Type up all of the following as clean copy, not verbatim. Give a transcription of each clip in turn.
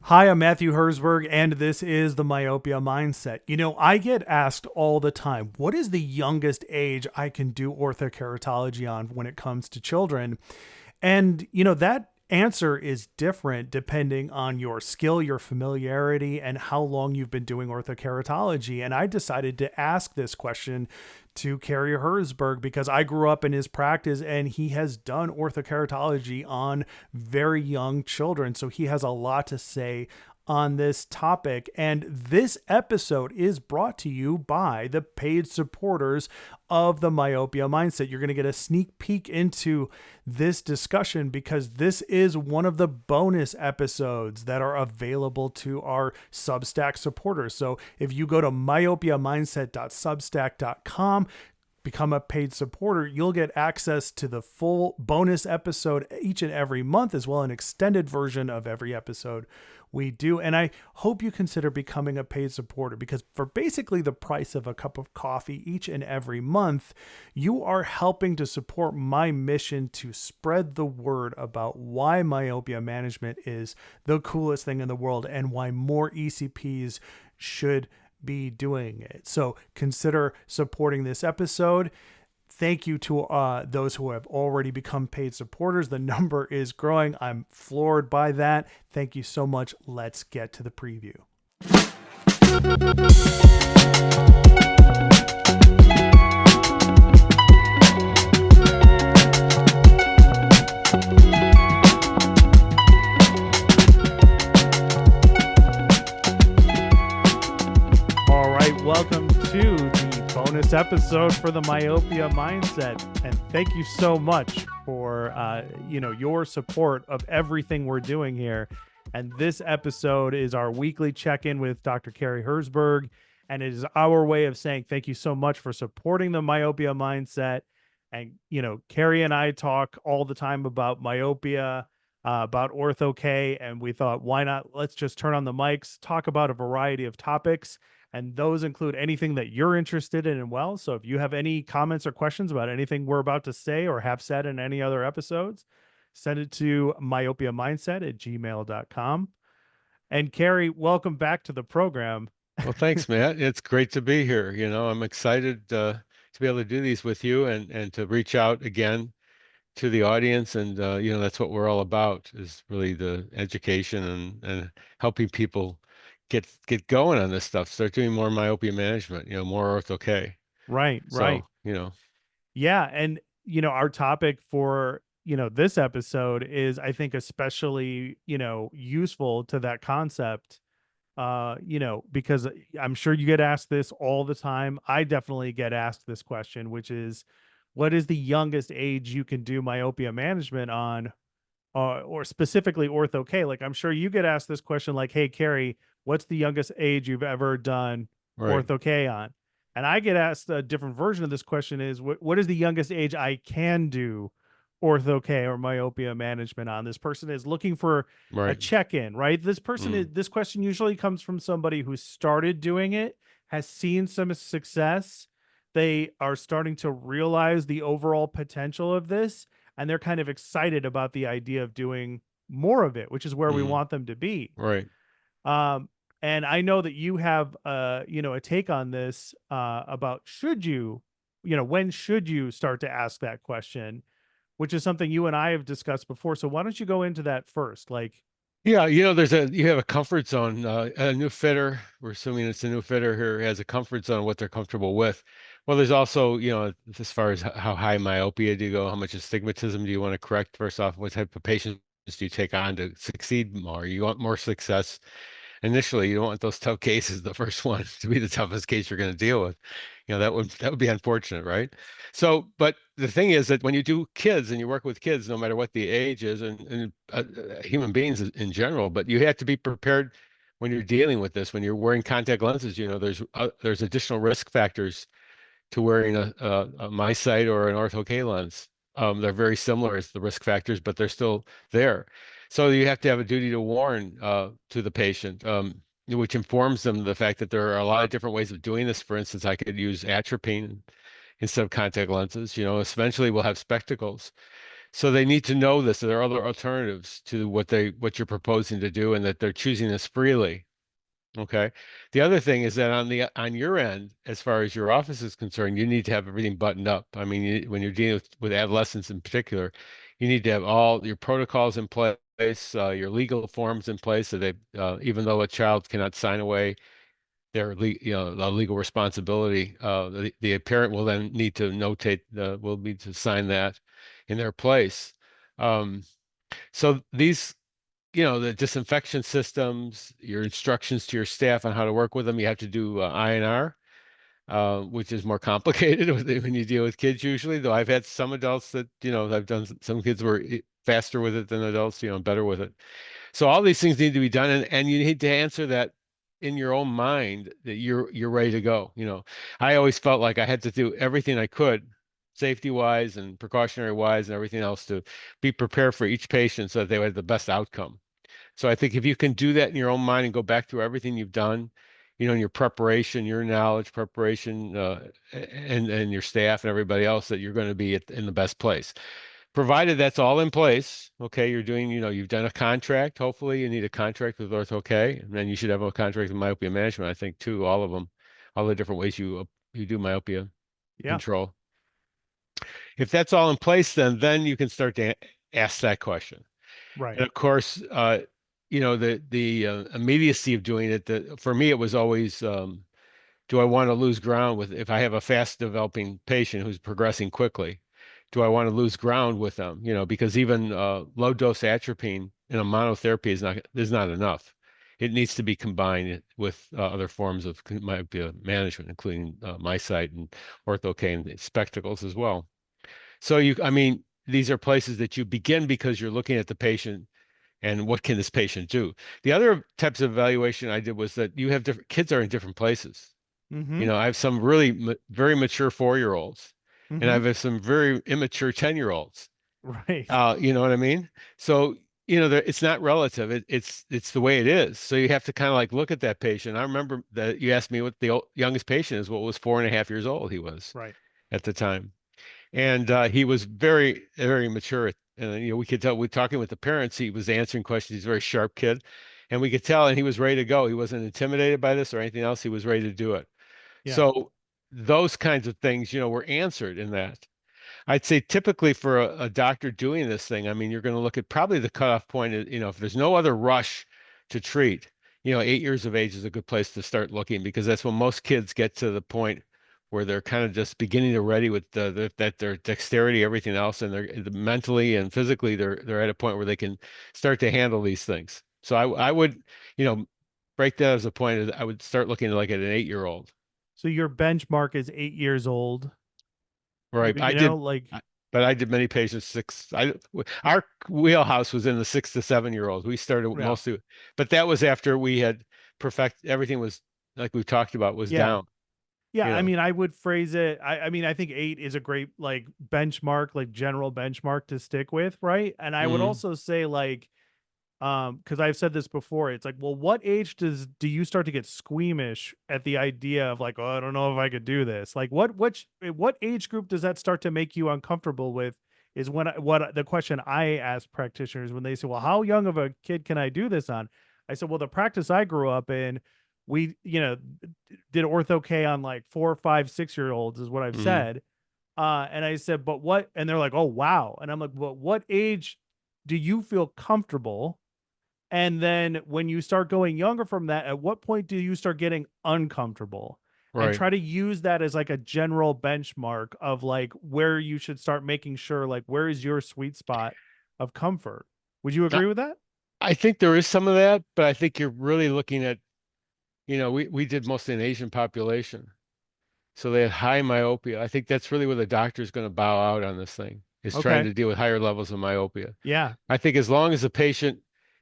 Hi, I'm Matthew Herzberg, and this is the Myopia Mindset. I get asked all the time, what is the youngest age I can do orthokeratology on when it comes to children? And, that answer is different depending on your skill, your familiarity, and how long you've been doing orthokeratology. And I decided to ask this question to Cary Herzberg because I grew up in his practice and he has done orthokeratology on very young children. So he has a lot to say on this topic. And this episode is brought to you by the paid supporters of the Myopia Mindset. You're going to get a sneak peek into this discussion because this is one of the bonus episodes that are available to our Substack supporters. So if you go to myopiamindset.substack.com, become a paid supporter, you'll get access to the full bonus episode each and every month, as well as an extended version of every episode we do. And I hope you consider becoming a paid supporter because for basically the price of a cup of coffee each and every month, you are helping to support my mission to spread the word about why myopia management is the coolest thing in the world and why more ECPs should be doing it. So consider supporting this episode. Thank you to those who have already become paid supporters. The number is growing. I'm floored by that. Thank you so much. Let's get to the preview. All right, welcome to the bonus episode for the Myopia Mindset, and thank you so much for your support of everything we're doing here. And this episode is our weekly check-in with Dr. Cary Herzberg, and it is our way of saying thank you so much for supporting the Myopia Mindset. And Cary and I talk all the time about myopia, about Ortho-k, and we thought, why not? Let's just turn on the mics, talk about a variety of topics. And those include anything that you're interested in as well. So if you have any comments or questions about anything we're about to say or have said in any other episodes, send it to myopiamindset@gmail.com. And Cary, welcome back to the program. Well, thanks, Matt. It's great to be here. I'm excited to be able to do these with you and to reach out again to the audience. And, that's what we're all about is really the education and helping people get going on this stuff, start doing more myopia management, more Ortho-k. Right. So, Yeah. And, our topic for, this episode is, I think, especially, useful to that concept, because I'm sure you get asked this all the time. I definitely get asked this question, which is, what is the youngest age you can do myopia management on, or specifically Ortho-k? Like, I'm sure you get asked this question, like, hey, Cary, what's the youngest age you've ever done right. Ortho-k on? And I get asked a different version of this question is, what is the youngest age I can do Ortho-k or myopia management on? This person is looking for a Right. check-in, right? This question usually comes from somebody who started doing it, has seen some success. They are starting to realize the overall potential of this, and they're kind of excited about the idea of doing more of it, which is where we want them to be. Right. And I know that you have, a take on this about when should you start to ask that question, which is something you and I have discussed before. So why don't you go into that first? Yeah, you have a comfort zone. A new fitter, we're assuming it's a new fitter here, has a comfort zone, what they're comfortable with. Well, there's also, as far as how high myopia do you go, how much astigmatism do you want to correct? First off, what type of patients do you take on to succeed more? You want more success initially. You don't want those tough cases, the first one to be the toughest case you're going to deal with. That would be unfortunate, right? So, but the thing is that when you do kids and you work with kids, no matter what the age is, and human beings in general, but you have to be prepared when you're dealing with this. When you're wearing contact lenses, there's additional risk factors to wearing a MiSight or an Ortho-k lens. They're very similar as the risk factors, but they're still there. So you have to have a duty to warn to the patient, which informs them of the fact that there are a lot of different ways of doing this. For instance, I could use atropine instead of contact lenses. Eventually we'll have spectacles. So they need to know this, that there are other alternatives to what you're proposing to do, and that they're choosing this freely. Okay. The other thing is that on your end, as far as your office is concerned, you need to have everything buttoned up. I mean, when you're dealing with adolescents in particular, you need to have all your protocols in place, your legal forms in place, so they, even though a child cannot sign away their legal responsibility, the parent will then need to will need to sign that in their place. Um, so these, the disinfection systems, your instructions to your staff on how to work with them, you have to do INR, which is more complicated when you deal with kids usually, though I've had some adults that, I've done, some kids were faster with it than adults, better with it. So all these things need to be done, and you need to answer that in your own mind that you're ready to go. I always felt like I had to do everything I could, safety wise and precautionary wise and everything else, to be prepared for each patient so that they would have the best outcome. So I think if you can do that in your own mind and go back through everything you've done, in your preparation, your knowledge, preparation, and your staff and everybody else, that you're going to be in the best place. Provided that's all in place, okay, you've done a contract. Hopefully you need a contract with Ortho-k, and then you should have a contract with myopia management, I think, too, all of them, all the different ways you do myopia Yeah. control. If that's all in place, then you can start to ask that question. Right. And of course, the immediacy of doing it, for me, it was always, do I want to lose ground if I have a fast developing patient who's progressing quickly? Do I want to lose ground with them? Because even low dose atropine in a monotherapy is not enough. It needs to be combined with other forms of myopia management, including MiSight and Ortho-k and spectacles as well. So I mean, these are places that you begin because you're looking at the patient and what can this patient do. The other types of evaluation I did was that you have different kids are in different places. Mm-hmm. I have some really very mature 4-year-olds, and I Mm-hmm. have some very immature 10-year-olds. Right. You know what I mean? So, it's not relative. It's the way it is. So you have to kind of like look at that patient. I remember that you asked me what the youngest patient is. What was 4.5 years old he was Right. at the time, and he was very, very mature. And we could tell. We talking with the parents. He was answering questions. He's a very sharp kid, and we could tell. And he was ready to go. He wasn't intimidated by this or anything else. He was ready to do it. Yeah. So those kinds of things, were answered in that. I'd say typically for a doctor doing this thing, I mean, you're going to look at probably the cutoff point is, if there's no other rush to treat, 8 years of age is a good place to start looking, because that's when most kids get to the point where they're kind of just beginning to ready with that their dexterity, everything else, and they're mentally and physically they're at a point where they can start to handle these things. So I would, you know, break that as a point. I would start looking like at an 8-year-old. So your benchmark is 8 years old. Right. Like But I did many patients our wheelhouse was in the 6 to 7-year-olds. We started yeah. mostly, but that was after we had everything was like we talked about was Yeah. down, Yeah, you I know. mean, I would phrase it. I mean, I think 8 is a great like benchmark, like general benchmark to stick with, right? And I would Hmm. also say like, because I've said this before, it's like, well, what age do you start to get squeamish at the idea of like, oh, I don't know if I could do this. Like, what age group does that start to make you uncomfortable with? Is what the question I ask practitioners when they say, well, how young of a kid can I do this on? I said, well, the practice I grew up in, we did Ortho-k on like 4, 5, 6-year-olds is what I've Hmm. said. And I said, but what? And they're like, oh wow. And I'm like, well, what age do you feel comfortable? And then when you start going younger from that, at what point do you start getting uncomfortable? And Right. try to use that as like a general benchmark of like where you should start making sure, like, where is your sweet spot of comfort? Would you I, agree with that? I think there is some of that, but I think you're really looking at, we did mostly an Asian population. So they had high myopia. I think that's really where the doctor is going to bow out on this thing, is trying Okay. to deal with higher levels of myopia. Yeah. I think as long as the patient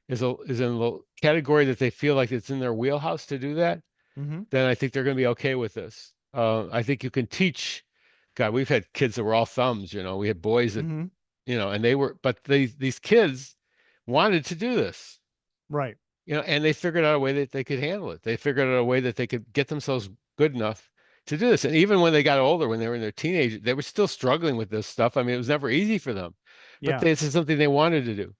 is in the category that they feel like it's in their wheelhouse to do that, Mm-hmm. then I think they're going to be okay with this. I think you can teach. God, we've had kids that were all thumbs. We had boys that, Mm-hmm. and but these kids wanted to do this. Right. And they figured out a way that they could handle it. They figured out a way that they could get themselves good enough to do this. And even when they got older, when they were in their teenage, they were still struggling with this stuff. I mean, it was never easy for them. but Yeah. this is something they wanted to do.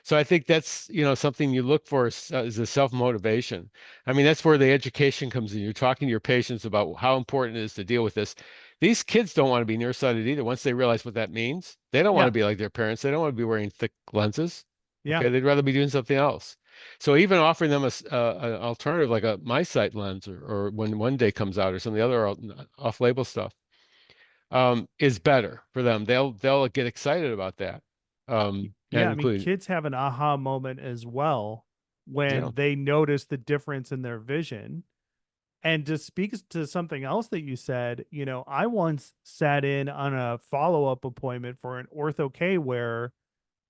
So I think that's, something you look for is a self-motivation. I mean, that's where the education comes in. You're talking to your patients about how important it is to deal with this. These kids don't want to be nearsighted either. Once they realize what that means, they don't want Yeah. to be like their parents. They don't want to be wearing thick lenses. Yeah. Okay, they'd rather be doing something else. So even offering them an alternative like a MySight lens, or when one day comes out, or some of the other off-label stuff, is better for them. They'll get excited about that. Yeah. And I mean, include, kids have an aha moment as well yeah, when they notice the difference in their vision. And to speak to something else that you said, I once sat in on a follow up appointment for an Ortho-k where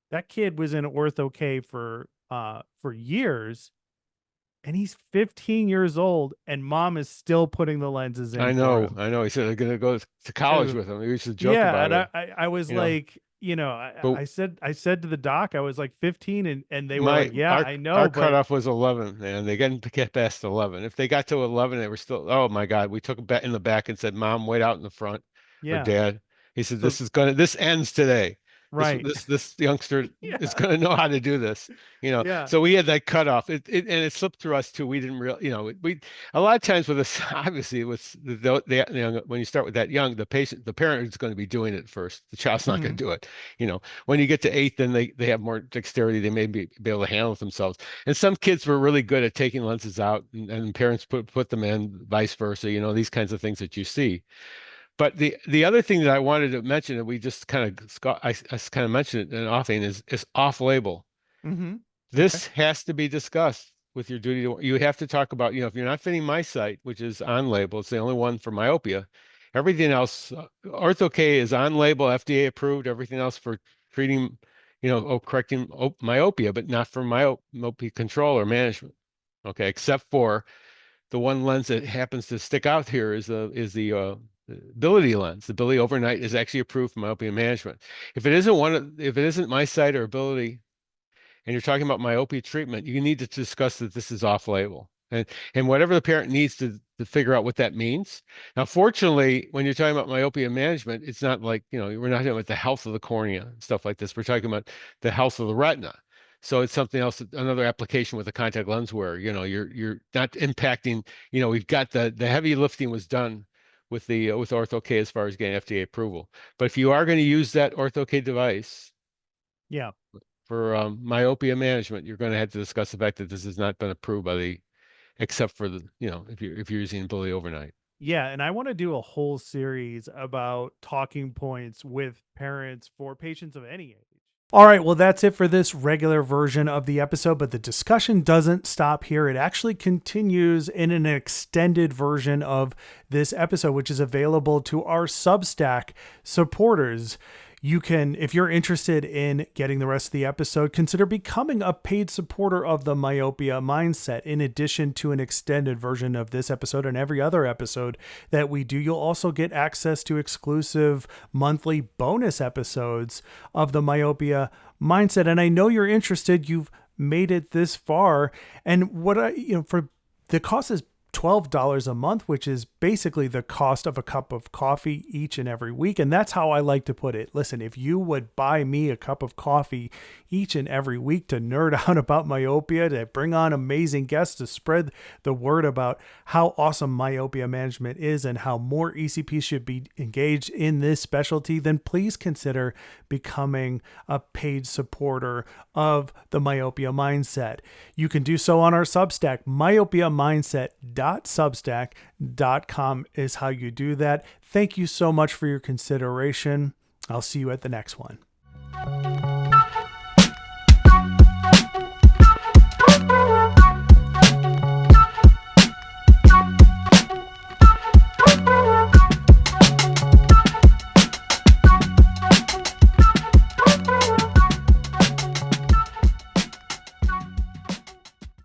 that kid was in Ortho-k for years, and he's 15 years old, and mom is still putting the lenses in I for know, him. I know. He said they're gonna go to college Uh, with him. We used to joke yeah, about and it, I was you know. like, But I said to the doc, I was like 15, and they were my like, yeah, our I our know, but cutoff was 11, and they didn't get past 11. If they got to 11, they were still, oh my God, we took them back in the back and said, Mom, wait out in the front, or yeah. Dad. He said, So this ends today. This right. this this youngster is Yeah. gonna know how to do this. Yeah. So we had that cutoff. And it slipped through us too. We didn't really, we a lot of times with us, obviously, with when you start with that young, the parent is going to be doing it first. The child's not going Mhm. to do it. When you get to 8, then they have more dexterity. They may be able to handle it themselves. And some kids were really good at taking lenses out, and parents put them in, vice versa. These kinds of things that you see. But the other thing that I wanted to mention that we just I kind of mentioned it in offhand is off label. Mhm. Okay. This has to be discussed with your duty to. You have to talk about, if you're not fitting MySight, which is on label, it's the only one for myopia. Everything else, Ortho-k is on label, FDA approved. Everything else for treating, correcting myopia, but not for myopia control or management. Okay, except for the one lens that happens to stick out here is the ability lens. The ability overnight is actually approved for myopia management. If it isn't MySight or ability, and you're talking about myopia treatment, you need to discuss that this is off label. And whatever the parent needs to figure out what that means. Now, fortunately, when you're talking about myopia management, it's not like, we're not talking about the health of the cornea and stuff like this. We're talking about the health of the retina. So it's something else, another application with a contact lens wearer. You're not impacting, we've got the heavy lifting was done with Ortho-k as far as getting FDA approval. But if you are going to use that Ortho-k device Yeah. for myopia management, you're going to have to discuss the fact that this has not been approved by except for if you're using ability overnight. Yeah, and I want to do a whole series about talking points with parents for patients of any age. All right, well, that's it for this regular version of the episode, but the discussion doesn't stop here. It actually continues in an extended version of this episode, which is available to our Substack supporters. You can, if you're interested in getting the rest of the episode, consider becoming a paid supporter of the Myopia Mindset. In addition to an extended version of this episode and every other episode that we do, you'll also get access to exclusive monthly bonus episodes of the Myopia Mindset. And I know you're interested. You've made it this far. And for the cost is $12 a month, which is basically the cost of a cup of coffee each and every week. And that's how I like to put it. Listen, if you would buy me a cup of coffee each and every week to nerd out about myopia, to bring on amazing guests, to spread the word about how awesome myopia management is and how more ECPs should be engaged in this specialty, then please consider becoming a paid supporter of the Myopia Mindset. You can do so on our Substack. myopiamindset.substack.com is how you do that. Thank you so much for your consideration. I'll see you at the next one.